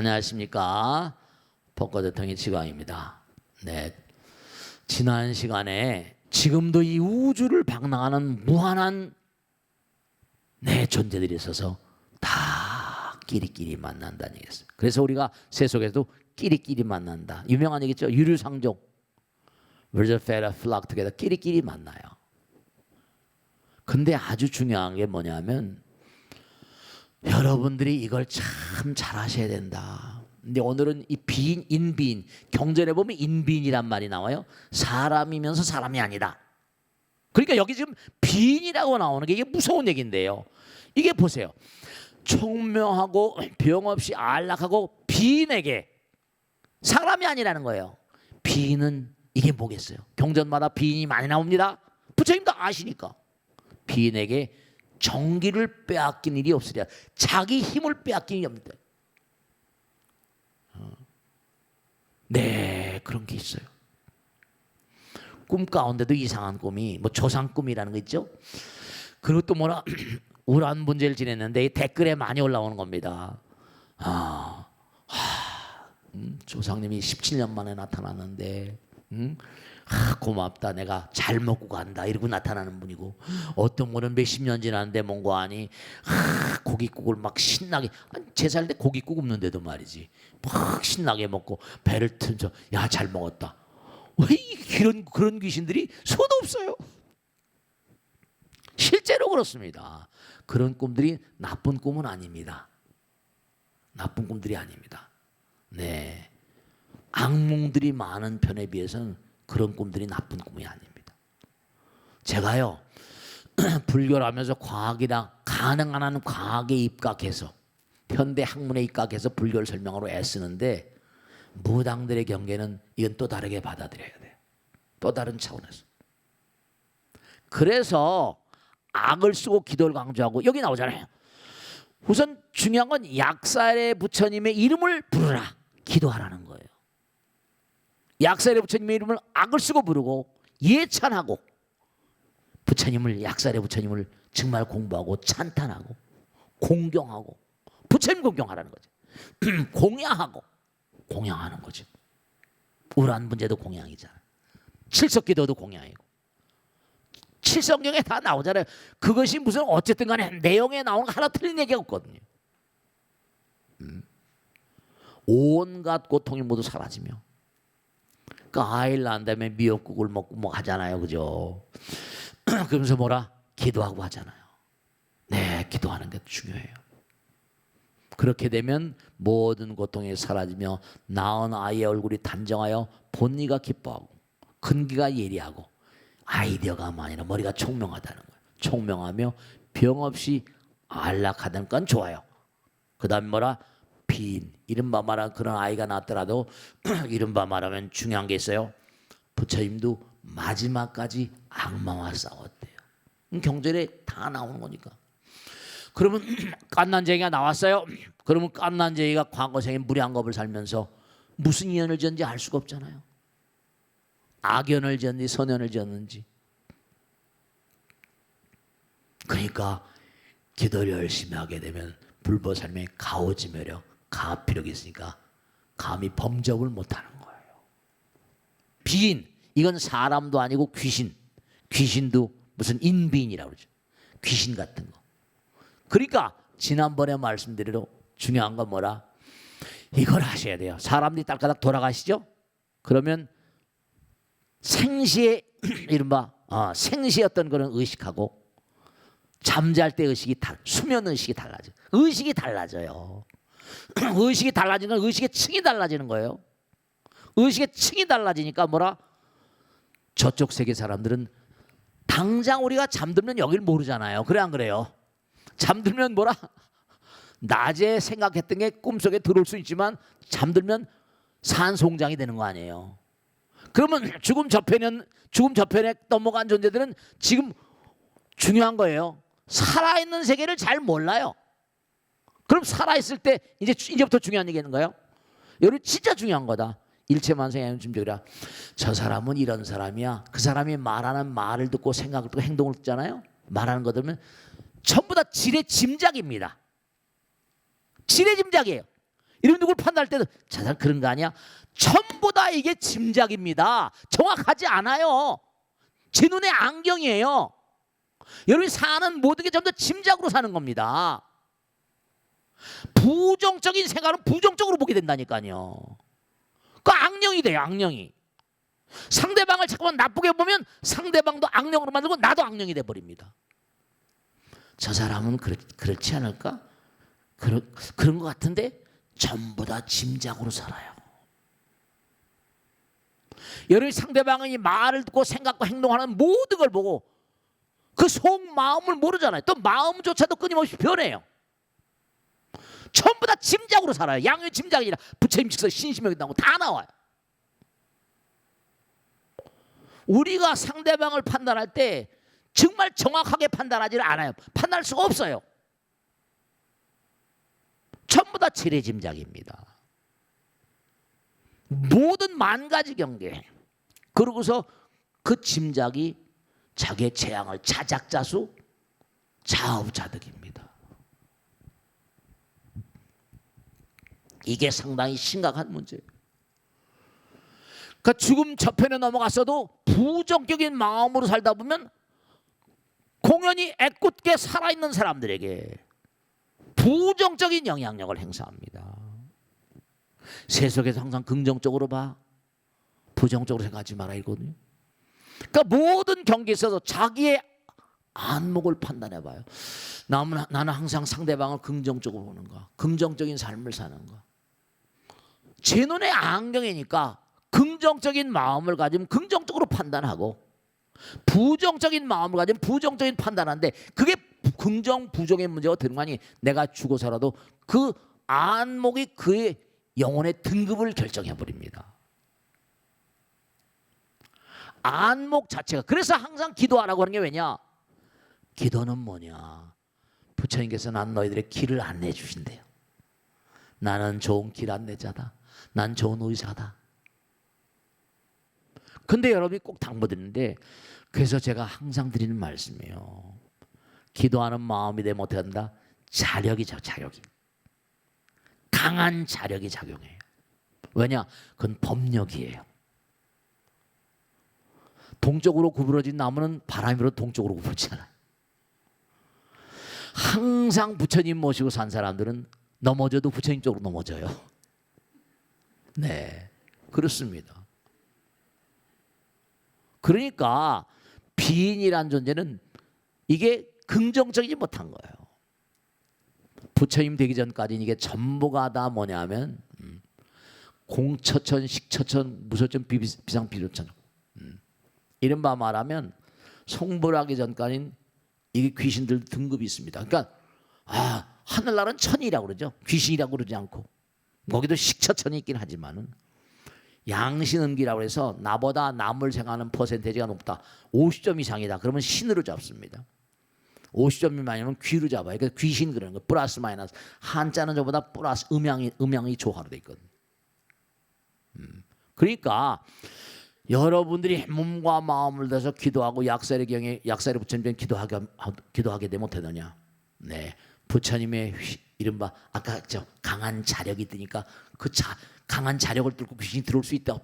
안녕하십니까. 벚꽃대통령 지광입니다. 네, 지난 시간에 지금도 이 우주를 방랑하는 무한한 존재들이 있어서 다 끼리끼리 만난다는 얘기였어요. 그래서 우리가 세속에도 끼리끼리 만난다. 유명한 얘기죠. 유류상종. Birds of feather flock together. 끼리끼리 만나요. 근데 아주 중요한 게 뭐냐면 여러분들이 이걸 참 잘하셔야 된다. 근데 오늘은 이 빈, 인빈, 경전에 보면 인빈이란 말이 나와요. 사람이면서 사람이 아니다. 그러니까 여기 지금 빈이라고 나오는 게 이게 무서운 얘기인데요. 이게 보세요. 총명하고 병 없이 안락하고 빈에게 사람이 아니라는 거예요. 빈은 이게 뭐겠어요? 경전마다 빈이 많이 나옵니다. 부처님도 아시니까. 빈에게 정기를 빼앗긴 일이 없으리라. 자기 힘을 빼앗긴 일이 없는데. 네, 그런 게 있어요. 꿈 가운데도 이상한 꿈이 뭐 조상 꿈이라는 거 있죠. 그리고 또 뭐라 우란 문제를 지냈는데 댓글에 많이 올라오는 겁니다. 조상님이 17년 만에 나타났는데 고맙다, 내가 잘 먹고 간다 이러고 나타나는 분이고, 어떤 분은 몇십 년 지났는데 뭔가 하니 고깃국을 막 신나게, 제살 때 고깃국 없는데도 말이지 막 신나게 먹고 배를 튼저 야 잘 먹었다. 왜 그런 귀신들이 수도 없어요. 실제로 그렇습니다. 그런 꿈들이 나쁜 꿈은 아닙니다. 나쁜 꿈들이 아닙니다. 네, 악몽들이 많은 편에 비해서는 그런 꿈들이 나쁜 꿈이 아닙니다. 제가요 불교를 하면서 과학이랑 가능한 한 과학에 입각해서 현대 학문에 입각해서 불교를 설명하러 애쓰는데 무당들의 경계는 이건 또 다르게 받아들여야 돼요. 또 다른 차원에서. 그래서 악을 쓰고 기도를 강조하고 여기 나오잖아요. 우선 중요한 건 약살의 부처님의 이름을 부르라, 기도하라는 거예요. 약살의 부처님의 이름을 악을 쓰고 부르고 예찬하고 약살의 부처님을 정말 공부하고 찬탄하고 공경하고 부처님 공경하라는 거죠. 공양하는 거죠. 우란 문제도 공양이잖아요. 칠석기도도 공양이고 칠성경에 다 나오잖아요. 그것이 무슨 어쨌든 간에 내용에 나오는 거 하나 틀린 얘기가 없거든요. 온갖 고통이 모두 사라지며, 그러니까 아이를 낳은 다음에 미역국을 먹고 뭐 하잖아요, 그죠? 그러면서 뭐라 기도하고 하잖아요. 네, 기도하는 게 중요해요. 그렇게 되면 모든 고통이 사라지며 낳은 아이의 얼굴이 단정하여 본니가 기뻐하고 근기가 예리하고 아이디어가 많이나 머리가 총명하다는 거예요. 총명하며 병 없이 안락하다는 건 좋아요. 그 다음에 뭐라 빈, 이른바 말하는 그런 아이가 낳더라도 이른바 말하면 중요한 게 있어요. 부처님도 마지막까지 악마와 싸웠대요. 경전에 다 나오는 거니까. 그러면 깐난쟁이가 나왔어요. 그러면 깐난쟁이가 과거생에 무량한 겁을 살면서 무슨 인연을 지었는지 알 수가 없잖아요. 악연을 지었는지 선연을 지었는지. 그러니까 기도를 열심히 하게 되면 불보살님의 가오지매력, 가피력이 있으니까 감히 범접을 못하는 거예요. 빈, 이건 사람도 아니고 귀신도 무슨 인빈이라고 그러죠. 귀신 같은 거. 그러니까 지난번에 말씀드리로 중요한 건 뭐라? 이걸 하셔야 돼요. 사람들이 딸까닥 돌아가시죠? 그러면 생시에 이른바 생시의 어떤 그런 의식하고 잠잘 때 의식이 수면 의식이 달라져요. 의식이 달라져요. 의식이 달라지는 건 의식의 층이 달라지는 거예요. 의식의 층이 달라지니까 뭐라? 저쪽 세계 사람들은 당장 우리가 잠들면 여길 모르잖아요. 그래 안 그래요? 잠들면 뭐라? 낮에 생각했던 게 꿈속에 들어올 수 있지만 잠들면 산송장이 되는 거 아니에요. 그러면 죽음 저편에 넘어간 존재들은 지금 중요한 거예요. 살아있는 세계를 잘 몰라요. 그럼 살아있을 때 이제부터 중요한 얘기하는 거예요. 여러분 진짜 중요한 거다. 일체만성의 중적이라. 저 사람은 이런 사람이야. 그 사람이 말하는 말을 듣고 생각을 듣고 행동을 듣잖아요. 말하는 거 들으면 전부 다 지레 짐작입니다. 지레 짐작이에요. 이런 누굴 판단할 때도 저 사람 그런 거 아니야? 전부 다 이게 짐작입니다. 정확하지 않아요. 제 눈의 안경이에요. 여러분이 사는 모든 게 전부 다 짐작으로 사는 겁니다. 부정적인 생각은 부정적으로 보게 된다니까요. 그 악령이 돼요. 악령이. 상대방을 자꾸만 나쁘게 보면 상대방도 악령으로 만들고 나도 악령이 돼버립니다. 저 사람은 그렇지 않을까? 그런 것 같은데 전부 다 짐작으로 살아요. 여러분이 상대방이 말을 듣고 생각과 행동하는 모든 걸 보고 그 속마음을 모르잖아요. 또 마음조차도 끊임없이 변해요. 전부 다 짐작으로 살아요. 양의 짐작이 아니라 부처님 직서 신심이 나오고 다 나와요. 우리가 상대방을 판단할 때 정말 정확하게 판단하지를 않아요. 판단할 수가 없어요. 전부 다 지레짐작입니다. 모든 만 가지 경계. 그러고서 그 짐작이 자기의 재앙을 자작자수 좌우자득입니다. 이게 상당히 심각한 문제예요. 그러니까 죽음 저편에 넘어갔어도 부정적인 마음으로 살다 보면 공연히 애꿎게 살아있는 사람들에게 부정적인 영향력을 행사합니다. 세속에서 항상 긍정적으로 봐, 부정적으로 생각하지 마라 이거든요. 그러니까 모든 경기에 있어서 자기의 안목을 판단해봐요. 나는 항상 상대방을 긍정적으로 보는가, 긍정적인 삶을 사는가. 제 눈의 안경이니까 긍정적인 마음을 가지면 긍정적으로 판단하고 부정적인 마음을 가지면 부정적인 판단하는데 그게 긍정 부정의 문제가 되는 거 아니. 내가 죽어서라도 그 안목이 그의 영혼의 등급을 결정해버립니다. 안목 자체가. 그래서 항상 기도하라고 하는 게 왜냐? 기도는 뭐냐? 부처님께서 난 너희들의 길을 안내해 주신대요. 나는 좋은 길 안내자다. 난 좋은 의사다. 근데 여러분이 꼭 당부드리는데, 그래서 제가 항상 드리는 말씀이에요. 기도하는 마음이 되면 어떻게 한다? 자력이 강한 자력이 작용해요. 왜냐? 그건 법력이에요. 동쪽으로 구부러진 나무는 바람이 불어도 동쪽으로 구부러지잖아요. 항상 부처님 모시고 산 사람들은 넘어져도 부처님 쪽으로 넘어져요. 네, 그렇습니다. 그러니까 비인이란 존재는 이게 긍정적이지 못한 거예요. 부처님 되기 전까지는 이게 전부가 다 뭐냐면 공처천, 식처천, 무소천, 비상비료천. 이른바 말하면 성불하기 전까지는 이게 귀신들 등급이 있습니다. 그러니까 하늘나라는 천이라고 그러죠. 귀신이라고 그러지 않고. 거기도 식처천이 있긴 하지만은 양신은기라고 해서 나보다 남을 생각하는 퍼센테이지가 높다. 50점 이상이다. 그러면 신으로 잡습니다. 50점 미만이면 귀로 잡아요. 그러니까 귀신 그러는 거. 플러스 마이너스. 한자는 저보다 플러스 음양이 조화로 돼 있거든. 그러니까 여러분들이 몸과 마음을 다해서 기도하고 약사의 부처님께 기도하게 되면 어떠느냐? 네, 부처님의 이른바 아까 강한 자력이 있으니까 그 강한 자력을 뚫고 귀신이 들어올 수 있다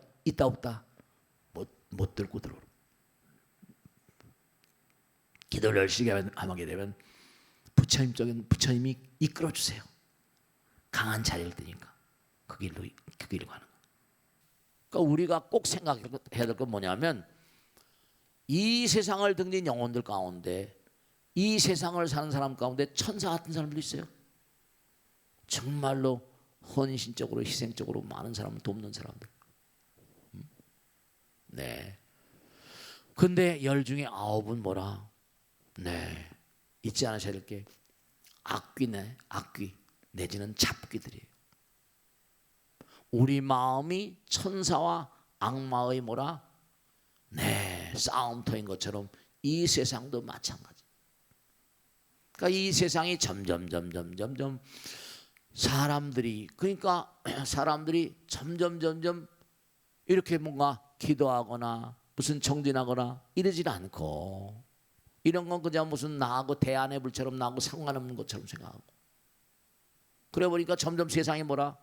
없다? 못 뚫고 들어올. 기도를 열심히 하게 되면 부처님이 이끌어 주세요. 강한 자력을 드니까 그 길로 가는 거예요. 그러니까 우리가 꼭 생각해야 될 건 뭐냐면 이 세상을 등진 영혼들 가운데 이 세상을 사는 사람 가운데 천사 같은 사람도 있어요. 정말로 헌신적으로 희생적으로 많은 사람을 돕는 사람들. 네. 근데 10 중에 9은 뭐라? 네. 잊지 않으셔야 될 게 악귀 내지는 잡귀들이에요. 우리 마음이 천사와 악마의 뭐라? 네, 싸움터인 것처럼 이 세상도 마찬가지. 그러니까 이 세상이 점점 사람들이 점점 이렇게 뭔가 기도하거나 무슨 정진하거나 이러질 않고 이런 건 그냥 무슨 나하고 대안의 불처럼 나하고 상관없는 것처럼 생각하고 그래 보니까 점점 세상이 뭐라?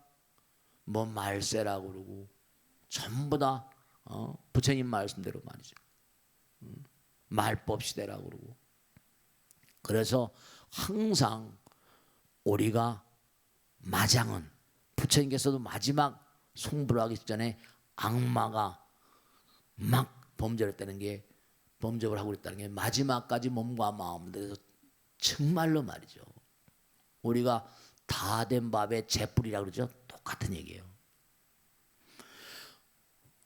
뭐 말세라고 그러고 전부 다 부처님 말씀대로 말이죠. 말법 시대라고 그러고. 그래서 항상 우리가 마장은 부처님께서도 마지막 송부를 하기 전에 악마가 막 범죄를 게 범죄를 하고 있다는 게 마지막까지 몸과 마음을 들여서 정말로 말이죠. 우리가 다 된 밥에 재뿌리라고 그러죠. 똑같은 얘기예요.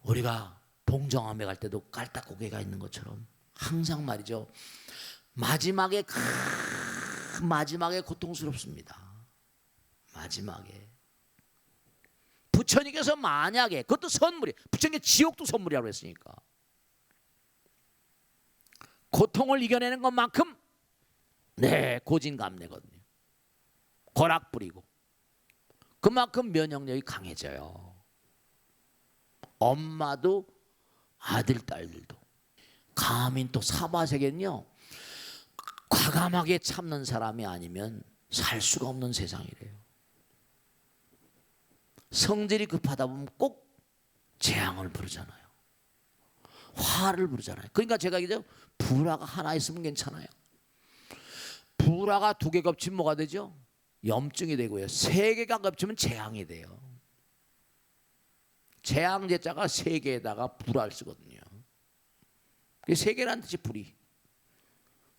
우리가 봉정함에 갈 때도 깔딱고개가 있는 것처럼 항상 말이죠. 마지막에 고통스럽습니다. 마지막에 부처님께서 만약에 그것도 선물이 부처님께 지옥도 선물이라고 했으니까 고통을 이겨내는 것만큼 고진감래거든요. 고락 부리고 그만큼 면역력이 강해져요. 엄마도 아들 딸들도. 감인 또 사바세계는요 과감하게 참는 사람이 아니면 살 수가 없는 세상이래요. 성질이 급하다 보면 꼭 재앙을 부르잖아요. 화를 부르잖아요. 그러니까 제가 이제 불화가 하나 있으면 괜찮아요. 불화가 2개 겹치면 뭐가 되죠? 염증이 되고요. 3개가 겹치면 재앙이 돼요. 재앙제자가 3개에다가 불화를 쓰거든요. 3개라는 뜻이 불이.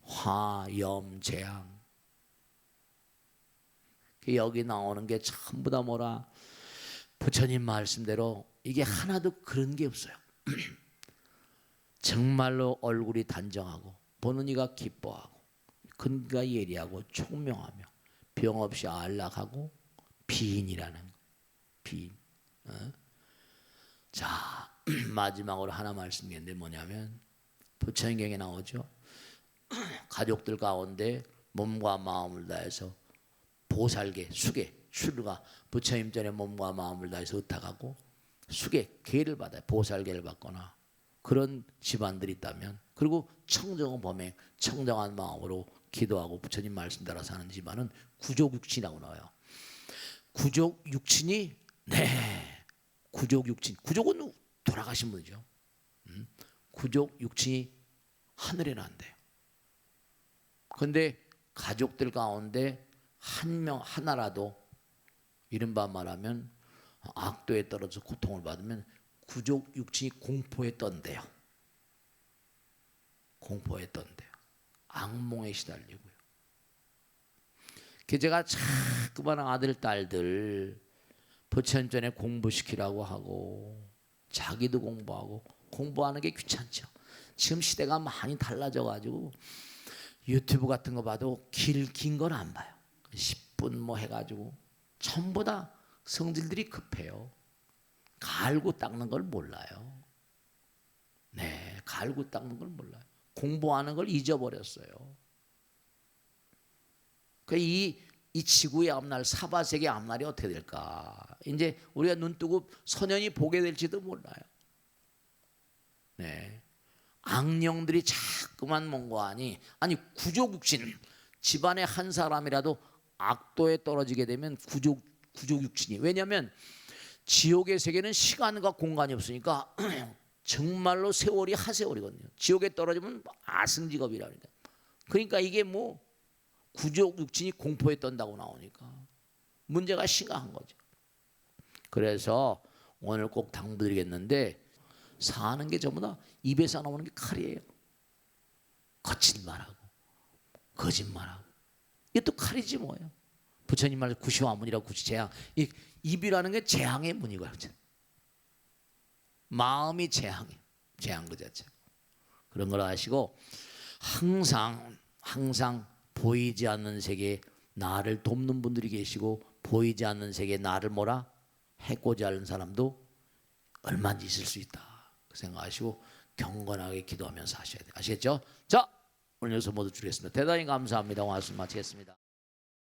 화, 염, 재앙. 여기 나오는 게 전부 다 뭐라? 부처님 말씀대로 이게 하나도 그런 게 없어요. 정말로 얼굴이 단정하고 보는 이가 기뻐하고 근가 예리하고 총명하며 병 없이 안락하고 비인이라는 거. 비인. 자, 마지막으로 하나 말씀드리는데 뭐냐면 부처님경에 나오죠. 가족들 가운데 몸과 마음을 다해서 보살계, 수계, 출가 부처님 전에 몸과 마음을 다해서 의탁하고 수계, 계를 받아요. 보살계를 받거나 그런 집안들이 있다면 그리고 청정한 범행, 청정한 마음으로 기도하고 부처님 말씀 따라 사는 집안은 구족육친이라고 나와요. 구족육친이 구족육친. 구족은 돌아가신 분이죠. 구족육친이 하늘에 난대요. 그런데 가족들 가운데 한 명 하나라도 이른바 말하면 악도에 떨어져 고통을 받으면 구족육친이 공포에 떤대요. 공포에 떤대요. 악몽에 시달리고요. 제가 자꾸만 아들 딸들 부처님 전에 공부시키라고 하고 자기도 공부하고 공부하는 게 귀찮죠. 지금 시대가 많이 달라져 가지고 유튜브 같은 거 봐도 긴 건 안 봐요. 10분 뭐 해가지고 전부 다 성질들이 급해요. 갈고 닦는 걸 몰라요. 갈고 닦는 걸 몰라요. 공부하는 걸 잊어버렸어요. 이 지구의 앞날, 사바세계 앞날이 어떻게 될까? 이제 우리가 눈 뜨고 선연히 보게 될지도 몰라요. 악령들이 자꾸만 뭔가하니 아니 구족육친 집안의 한 사람이라도 악도에 떨어지게 되면 구족육친이 왜냐하면 지옥의 세계는 시간과 공간이 없으니까 정말로 세월이 하세월이거든요. 지옥에 떨어지면 아승직업이라니까. 그러니까 이게 뭐 구족육친이 공포에 떤다고 나오니까 문제가 심각한 거죠. 그래서 오늘 꼭 당부드리겠는데 사는 게 전부 다 입에서 나오는 게 칼이에요. 거친 말하고 거짓말하고 이게 또 칼이지 뭐예요. 부처님 말 구시화문이라고 구시재앙. 입이라는 게 재앙의 문이고요. 마음이 재앙이에요. 재앙 그 자체. 그런 걸 아시고 항상 보이지 않는 세계에 나를 돕는 분들이 계시고 보이지 않는 세계에 나를 해코지 하는 사람도 얼마든지 있을 수 있다. 그 생각하시고 경건하게 기도하면서 하셔야 돼요. 아시겠죠? 자, 오늘 여기서 모두 줄이겠습니다. 대단히 감사합니다. 말씀 마치겠습니다.